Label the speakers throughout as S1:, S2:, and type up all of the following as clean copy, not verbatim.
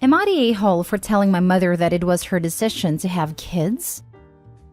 S1: Am I the a-hole for telling my mother that it was her decision to have kids?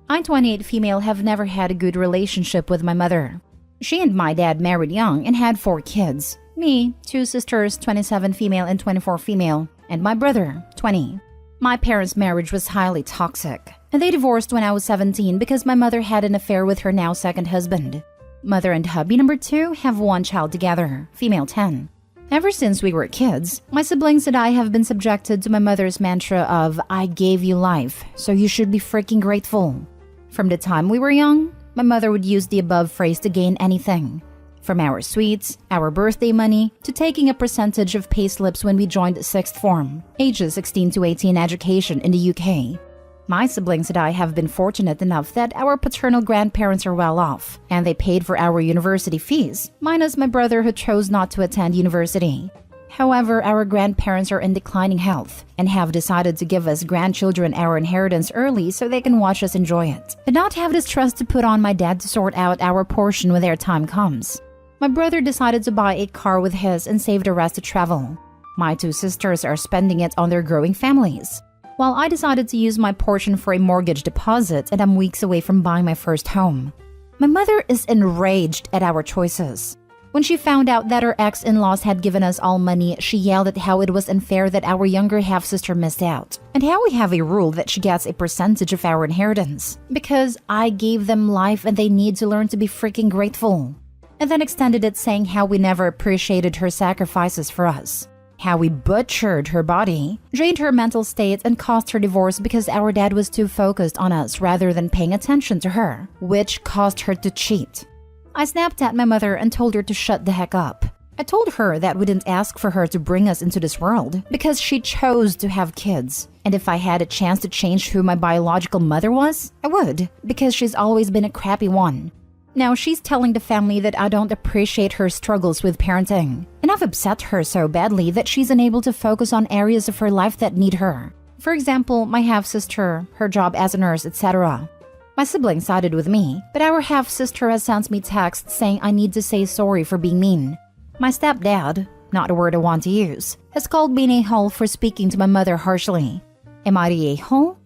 S1: I, 28 female, have never had a good relationship with my mother. She and my dad married young and had 4 kids. Me, 2 sisters, 27 female and 24 female, and my brother, 20. My parents' marriage was highly toxic, and they divorced when I was 17 because my mother had an affair with her now second husband. Mother and hubby number 2 have 1 child together, female 10. Ever since we were kids, my siblings and I have been subjected to my mother's mantra of, I gave you life, so you should be freaking grateful. From the time we were young, my mother would use the above phrase to gain anything. From our sweets, our birthday money, to taking a percentage of pay slips when we joined 6th form, ages 16 to 18 education in the UK. My siblings and I have been fortunate enough that our paternal grandparents are well off, and they paid for our university fees, minus my brother who chose not to attend university. However, our grandparents are in declining health and have decided to give us grandchildren our inheritance early so they can watch us enjoy it, and not have this trust to put on my dad to sort out our portion when their time comes. My brother decided to buy a car with his and save the rest to travel. My 2 sisters are spending it on their growing families, while I decided to use my portion for a mortgage deposit, and I'm weeks away from buying my first home. My mother is enraged at our choices. When she found out that her ex-in-laws had given us all money, she yelled at how it was unfair that our younger half-sister missed out, and how we have a rule that she gets a percentage of our inheritance, because I gave them life and they need to learn to be freaking grateful. And then extended it saying how we never appreciated her sacrifices for us. How we butchered her body, drained her mental state, and caused her divorce because our dad was too focused on us rather than paying attention to her, which caused her to cheat. I snapped at my mother and told her to shut the heck up. I told her that we didn't ask for her to bring us into this world because she chose to have kids. And if I had a chance to change who my biological mother was, I would, because she's always been a crappy one. Now she's telling the family that I don't appreciate her struggles with parenting, and I've upset her so badly that she's unable to focus on areas of her life that need her. For example, my half-sister, her job as a nurse, etc. My sibling sided with me, but our half-sister has sent me texts saying I need to say sorry for being mean. My stepdad, not a word I want to use, has called me an a-hole for speaking to my mother harshly. Am I the a-hole?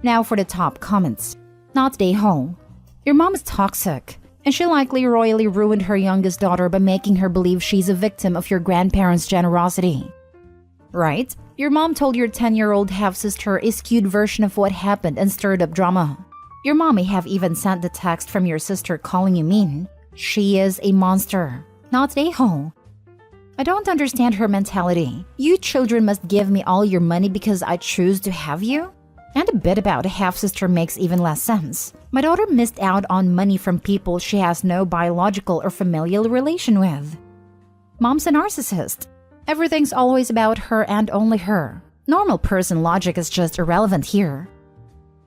S1: Now for the top comments. Not the a-hole. Your mom is toxic, and she likely royally ruined her youngest daughter by making her believe she's a victim of your grandparents' generosity. Right? Your mom told your 10-year-old half-sister a skewed version of what happened and stirred up drama. Your mom may have even sent the text from your sister calling you mean. She is a monster, not an a-hole. I don't understand her mentality. You children must give me all your money because I choose to have you? And a bit about a half-sister makes even less sense. My daughter missed out on money from people she has no biological or familial relation with. Mom's a narcissist. Everything's always about her and only her. Normal person logic is just irrelevant here.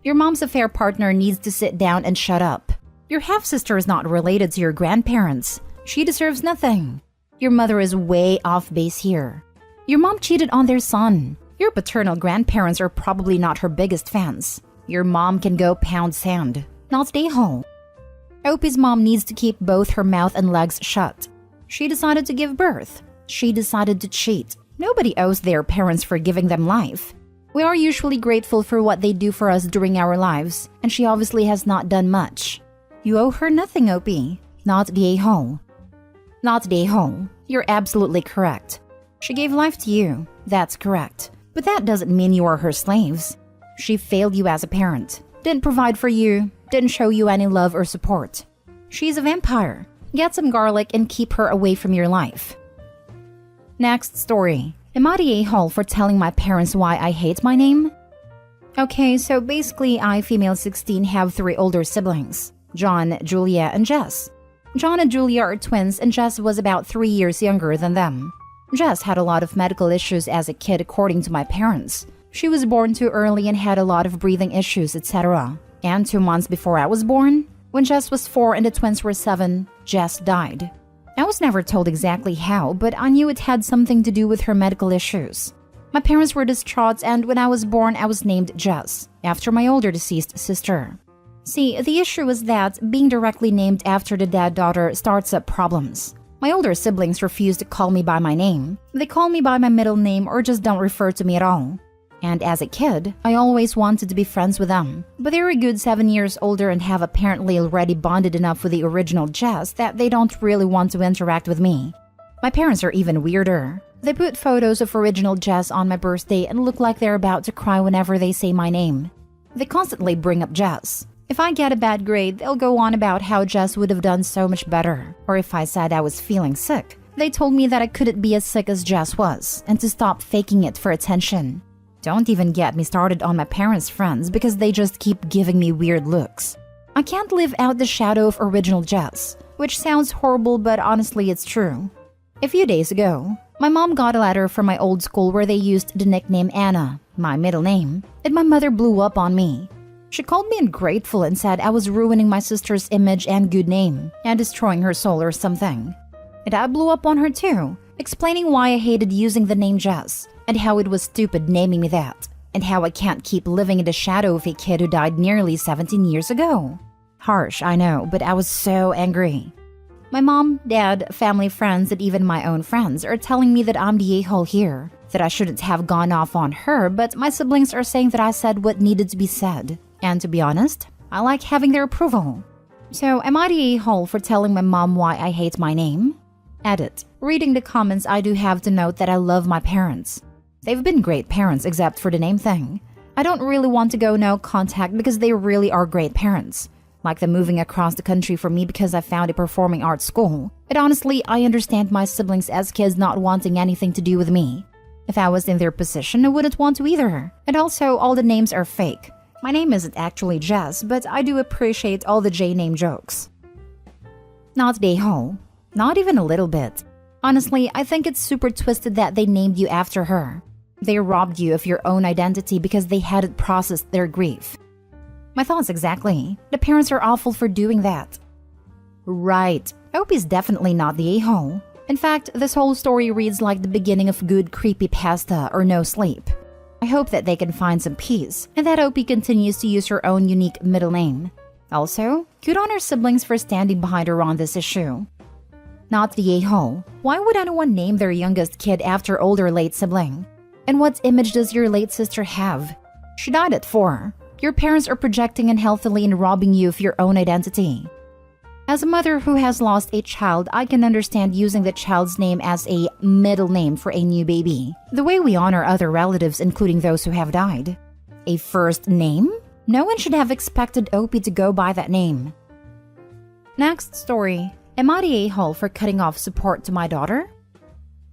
S1: Your mom's affair partner needs to sit down and shut up. Your half-sister is not related to your grandparents. She deserves nothing. Your mother is way off base here. Your mom cheated on their son. Your paternal grandparents are probably not her biggest fans. Your mom can go pound sand, not stay home. Opie's mom needs to keep both her mouth and legs shut. She decided to give birth. She decided to cheat. Nobody owes their parents for giving them life. We are usually grateful for what they do for us during our lives, and she obviously has not done much. You owe her nothing, Opie. Not the a-hole. Not the a-hole. You're absolutely correct. She gave life to you. That's correct. But that doesn't mean you are her slaves. She failed you as a parent, didn't provide for you, didn't show you any love or support. She's a vampire. Get some garlic and keep her away from your life. Next story. Am I the a-hole for telling my parents why I hate my name? Okay, so basically I, female 16, have 3 older siblings. John, Julia, and Jess. John and Julia are twins and Jess was about 3 years younger than them. Jess had a lot of medical issues as a kid according to my parents. She was born too early and had a lot of breathing issues, etc. And 2 months before I was born, when Jess was 4 and the twins were 7, Jess died. I was never told exactly how, but I knew it had something to do with her medical issues. My parents were distraught and when I was born I was named Jess, after my older deceased sister. See, the issue was that being directly named after the dead daughter starts up problems. My older siblings refuse to call me by my name. They call me by my middle name or just don't refer to me at all. And as a kid, I always wanted to be friends with them. But they're a good 7 years older and have apparently already bonded enough with the original Jess that they don't really want to interact with me. My parents are even weirder. They put photos of original Jess on my birthday and look like they're about to cry whenever they say my name. They constantly bring up Jess. If I get a bad grade, they'll go on about how Jess would have done so much better. Or if I said I was feeling sick, they told me that I couldn't be as sick as Jess was and to stop faking it for attention. Don't even get me started on my parents' friends because they just keep giving me weird looks. I can't live out the shadow of original Jess, which sounds horrible but honestly it's true. A few days ago, my mom got a letter from my old school where they used the nickname Anna, my middle name, and my mother blew up on me. She called me ungrateful and said I was ruining my sister's image and good name and destroying her soul or something. And I blew up on her too, explaining why I hated using the name Jess and how it was stupid naming me that, and how I can't keep living in the shadow of a kid who died nearly 17 years ago. Harsh, I know, but I was so angry. My mom, dad, family, friends, and even my own friends are telling me that I'm the a-hole here, that I shouldn't have gone off on her, but my siblings are saying that I said what needed to be said. And to be honest, I like having their approval. So am I the a-hole for telling my mom why I hate my name? Edit. Reading the comments, I do have to note that I love my parents. They've been great parents except for the name thing. I don't really want to go no contact because they really are great parents. Like them moving across the country for me because I found a performing arts school. But honestly, I understand my siblings as kids not wanting anything to do with me. If I was in their position, I wouldn't want to either. And also, all the names are fake. My name isn't actually Jess, but I do appreciate all the J-name jokes. Not the a-hole. Not even a little bit. Honestly, I think it's super twisted that they named you after her. They robbed you of your own identity because they hadn't processed their grief. My thoughts exactly. The parents are awful for doing that. Right. Opie's definitely not the a-hole. In fact, this whole story reads like the beginning of good creepypasta or no sleep. I hope that they can find some peace and that Opie continues to use her own unique middle name. Also, good on her siblings for standing behind her on this issue. Not the a-hole. Why would anyone name their youngest kid after older late sibling? And what image does your late sister have? She died at 4. Your parents are projecting unhealthily and robbing you of your own identity. As a mother who has lost a child, I can understand using the child's name as a middle name for a new baby, the way we honor other relatives, including those who have died. A first name? No one should have expected Opie to go by that name. Next story. Am I the a-hole for cutting off support to my daughter?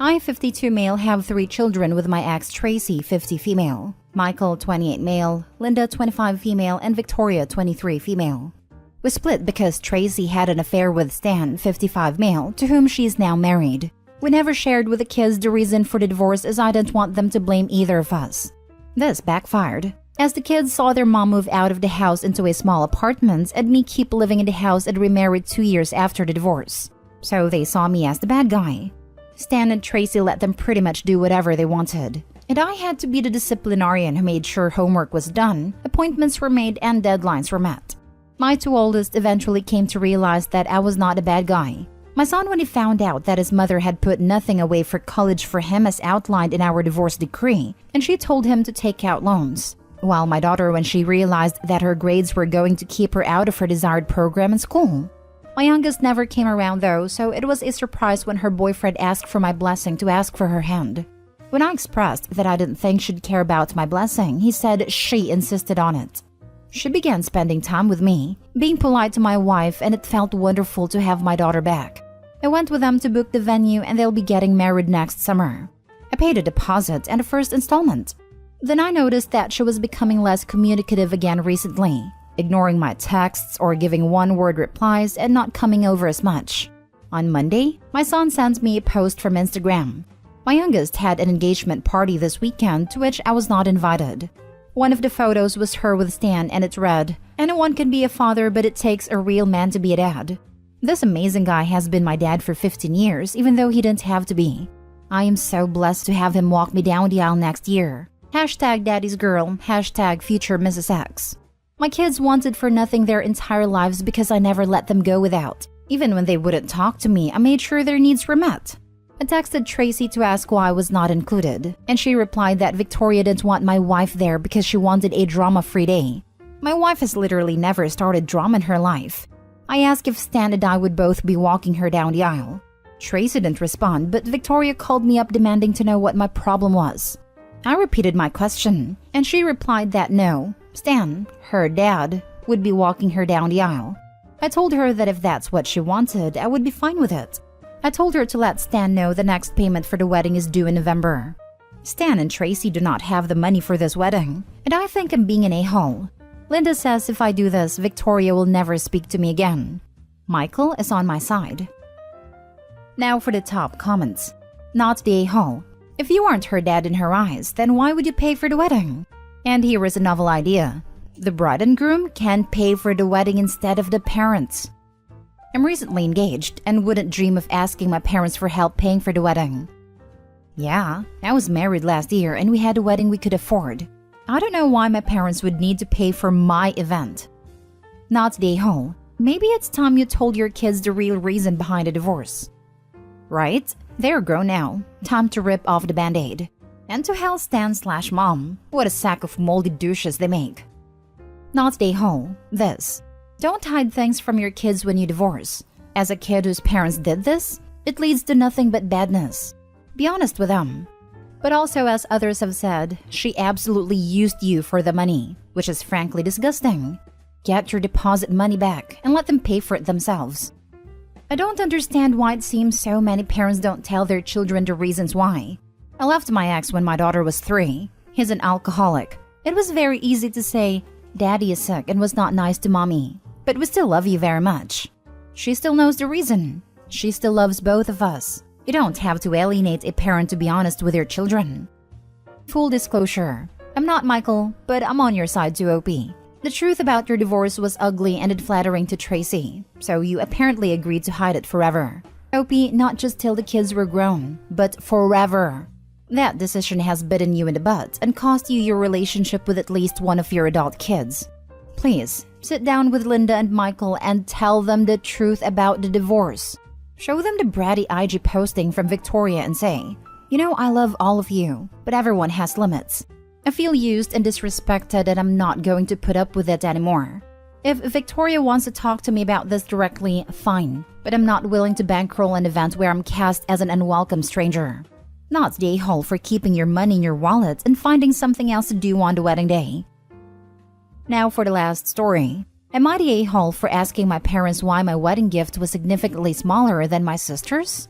S1: I, 52 male, have 3 children with my ex Tracy, 50 female, Michael, 28 male, Linda, 25 female, and Victoria, 23 female. We split because Tracy had an affair with Stan, 55 male, to whom she is now married. We never shared with the kids the reason for the divorce as I didn't want them to blame either of us. This backfired, as the kids saw their mom move out of the house into a small apartment and me keep living in the house and remarried 2 years after the divorce. So they saw me as the bad guy. Stan and Tracy let them pretty much do whatever they wanted. And I had to be the disciplinarian who made sure homework was done, appointments were made, and deadlines were met. My 2 oldest eventually came to realize that I was not a bad guy. My son, when he found out that his mother had put nothing away for college for him as outlined in our divorce decree, and she told him to take out loans. While my daughter, when she realized that her grades were going to keep her out of her desired program in school. My youngest never came around though, so it was a surprise when her boyfriend asked for my blessing to ask for her hand. When I expressed that I didn't think she'd care about my blessing, he said she insisted on it. She began spending time with me, being polite to my wife, and it felt wonderful to have my daughter back. I went with them to book the venue and they'll be getting married next summer. I paid a deposit and a first installment. Then I noticed that she was becoming less communicative again recently, ignoring my texts or giving one-word replies and not coming over as much. On Monday, my son sent me a post from Instagram. My youngest had an engagement party this weekend to which I was not invited. One of the photos was her with Stan and it read, "Anyone can be a father, but it takes a real man to be a dad." This amazing guy has been my dad for 15 years, even though he didn't have to be. I am so blessed to have him walk me down the aisle next year. Hashtag daddy's girl, hashtag future Mrs. X. My kids wanted for nothing their entire lives because I never let them go without. Even when they wouldn't talk to me, I made sure their needs were met. I texted Tracy to ask why I was not included, and she replied that Victoria didn't want my wife there because she wanted a drama-free day. My wife has literally never started drama in her life. I asked if Stan and I would both be walking her down the aisle. Tracy didn't respond, but Victoria called me up demanding to know what my problem was. I repeated my question, and she replied that no, Stan, her dad, would be walking her down the aisle. I told her that if that's what she wanted, I would be fine with it. I told her to let Stan know the next payment for the wedding is due in November. Stan and Tracy do not have the money for this wedding, and I think I'm being an a-hole. Linda says if I do this, Victoria will never speak to me again. Michael is on my side. Now for the top comments. Not the a-hole. If you aren't her dad in her eyes, then why would you pay for the wedding? And here is a novel idea. The bride and groom can pay for the wedding instead of the parents. I'm recently engaged and wouldn't dream of asking my parents for help paying for the wedding. Yeah, I was married last year and we had a wedding we could afford. I don't know why my parents would need to pay for my event. Not the a-hole. Maybe it's time you told your kids the real reason behind a divorce. Right? They're grown now. Time to rip off the band-aid. And to hell Stan/mom. What a sack of moldy douches they make. Not the a-hole. This. Don't hide things from your kids when you divorce. As a kid whose parents did this, it leads to nothing but badness. Be honest with them. But also, as others have said, she absolutely used you for the money, which is frankly disgusting. Get your deposit money back and let them pay for it themselves. I don't understand why it seems so many parents don't tell their children the reasons why. I left my ex when my daughter was 3. He's an alcoholic. It was very easy to say, Daddy is sick and was not nice to Mommy, but we still love you very much. She still knows the reason. She still loves both of us. You don't have to alienate a parent to be honest with your children. Full disclosure, I'm not Michael, but I'm on your side too, OP. The truth about your divorce was ugly and unflattering to Tracy, so you apparently agreed to hide it forever. OP, not just till the kids were grown, but forever. That decision has bitten you in the butt and cost you your relationship with at least one of your adult kids. Please, sit down with Linda and Michael and tell them the truth about the divorce. Show them the bratty IG posting from Victoria and say, you know, I love all of you, but everyone has limits. I feel used and disrespected and I'm not going to put up with it anymore. If Victoria wants to talk to me about this directly, fine, but I'm not willing to bankroll an event where I'm cast as an unwelcome stranger. Not the a-hole for keeping your money in your wallet and finding something else to do on the wedding day. Now for the last story. Am I the a-hole for asking my parents why my wedding gift was significantly smaller than my sister's?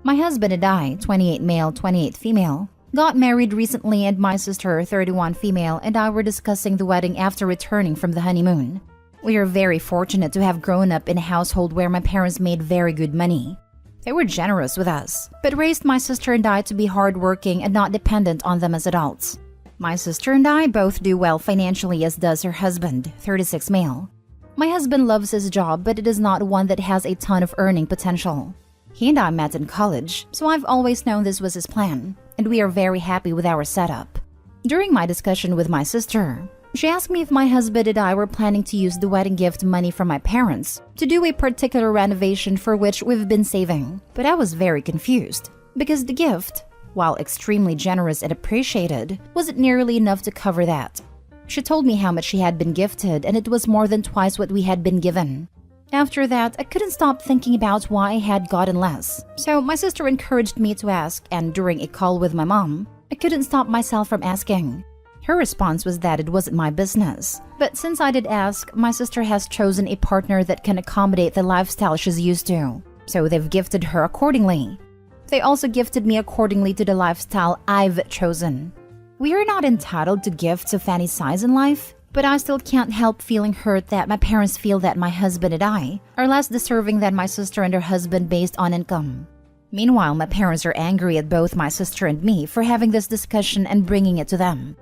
S1: My husband and I, 28 male, 28 female, got married recently and my sister, 31 female, and I were discussing the wedding after returning from the honeymoon. We are very fortunate to have grown up in a household where my parents made very good money. They were generous with us, but raised my sister and I to be hardworking and not dependent on them as adults. My sister and I both do well financially, as does her husband, 36 male. My husband loves his job, but it is not one that has a ton of earning potential. He and I met in college, so I've always known this was his plan, and we are very happy with our setup. During my discussion with my sister, she asked me if my husband and I were planning to use the wedding gift money from my parents to do a particular renovation for which we've been saving, but I was very confused, because the gift, while extremely generous and appreciated, wasn't nearly enough to cover that. She told me how much she had been gifted, and it was more than twice what we had been given. After that, I couldn't stop thinking about why I had gotten less, so my sister encouraged me to ask, and during a call with my mom, I couldn't stop myself from asking. Her response was that it wasn't my business, but since I did ask, my sister has chosen a partner that can accommodate the lifestyle she's used to, so they've gifted her accordingly. They also gifted me accordingly to the lifestyle I've chosen. We are not entitled to gifts of any size in life, but I still can't help feeling hurt that my parents feel that my husband and I are less deserving than my sister and her husband based on income. Meanwhile, my parents are angry at both my sister and me for having this discussion and bringing it to them.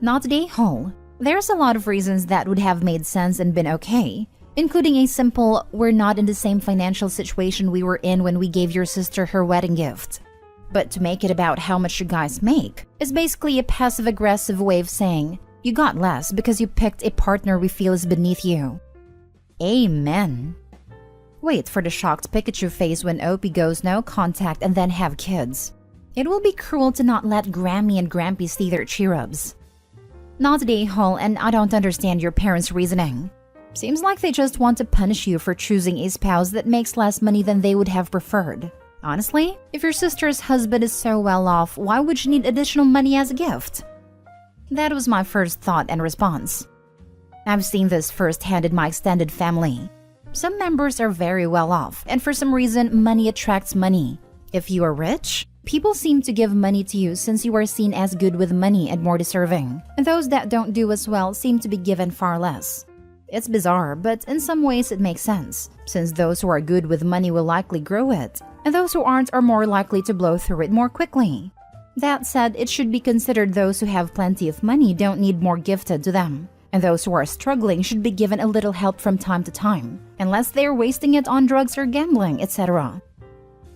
S1: Not the a-hole. There's a lot of reasons that would have made sense and been okay, including a simple, we're not in the same financial situation we were in when we gave your sister her wedding gift. But to make it about how much you guys make is basically a passive-aggressive way of saying, you got less because you picked a partner we feel is beneath you. Amen. Wait for the shocked Pikachu face when OP goes no contact and then have kids. It will be cruel to not let Grammy and Grampy see their cheer-ups. Not the a-hole, and I don't understand your parents' reasoning. Seems like they just want to punish you for choosing a spouse that makes less money than they would have preferred. Honestly, if your sister's husband is so well off, why would you need additional money as a gift? That was my first thought and response. I've seen this firsthand in my extended family. Some members are very well off, and for some reason, money attracts money. If you are rich, people seem to give money to you since you are seen as good with money and more deserving. And those that don't do as well seem to be given far less. It's bizarre, but in some ways it makes sense, since those who are good with money will likely grow it, and those who aren't are more likely to blow through it more quickly. That said, it should be considered those who have plenty of money don't need more gifted to them, and those who are struggling should be given a little help from time to time, unless they are wasting it on drugs or gambling, etc.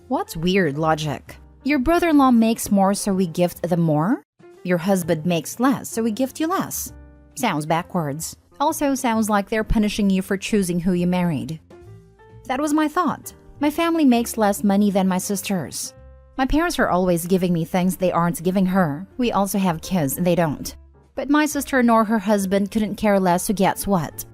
S1: What's weird logic? Your brother-in-law makes more so we gift them more? Your husband makes less so we gift you less? Sounds backwards. Also sounds like they're punishing you for choosing who you married. That was my thought. My family makes less money than my sisters. My parents are always giving me things they aren't giving her. We also have kids and they don't. But my sister nor her husband couldn't care less who gets what.